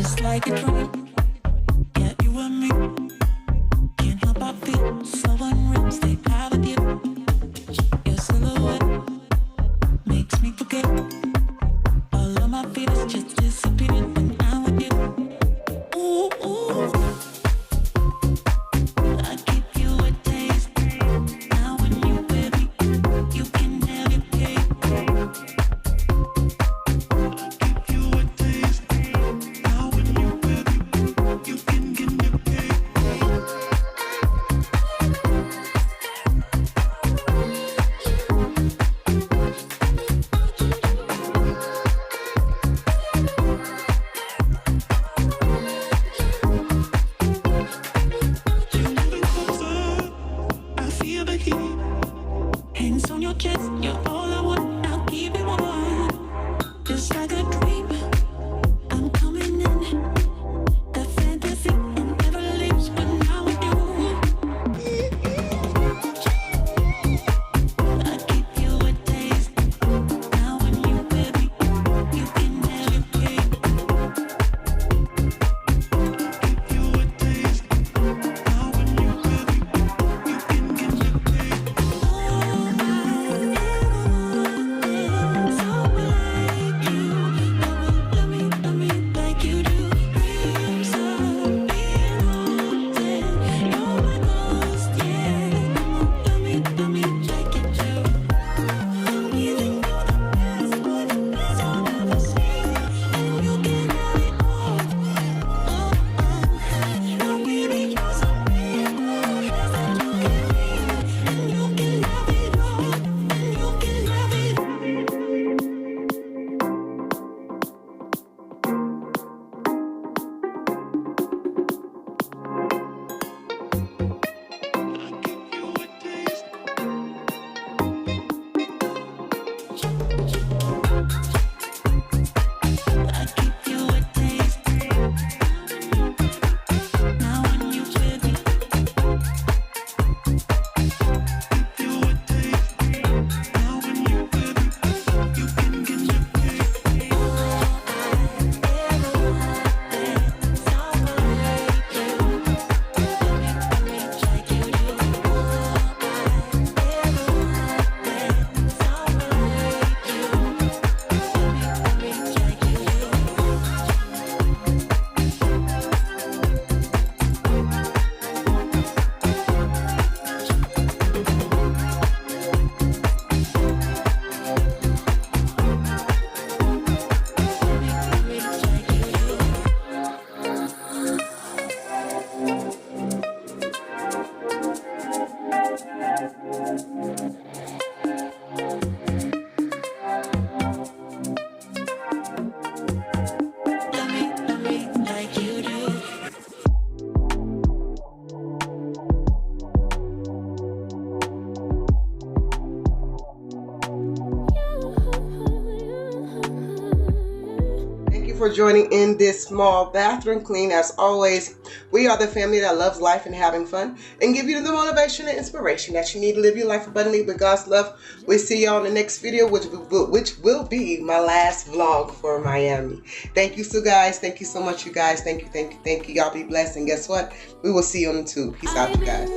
It's like a dream. Yeah, you and me. Can't help but feel so unreal. Stay high with you. Your silhouette makes me forget. All of my fears just disappear when I'm with you. Ooh, ooh. I give you a taste. Now when you with me, you can have your cake. I give you a taste. Now when you with me, you can get your cake. You're moving closer. I feel the heat. Hands on your chest. You're all I want. I'll keep it warm. Just like a dream. I'm coming in. The fantasy never leaves when I'm with you. I give you a taste. Now when you with me, you can have your cake. Give you a taste. Now when you with me, you can get your cake. All I ever wanted, someone like you. Love me like you do. Dreams of being haunted. You're my ghost, yeah. Love me like you do. I'm giving you the best, but the best I'll ever see. And you can have it all. I'm giving you something more that you can be. And you can have it all. And you can have it. I give you a taste. I give you a taste. Now when you with me, give you a taste. Now when you with me, you can get your cake. All I ever wanted, someone like you. Love me like you do. All I ever wanted, someone like you. Love me like you do. Love me like you do. Thank you for joining in this small bathroom clean. As always, we are the family that loves life and having fun and give you the motivation and inspiration that you need to live your life abundantly with God's love. We'll see y'all in the next video, which will be my last vlog for Miami. Thank you so guys. Thank you so much, you guys. Thank you. Y'all be blessed. And guess what? We will see you on the tube. Peace out, you guys.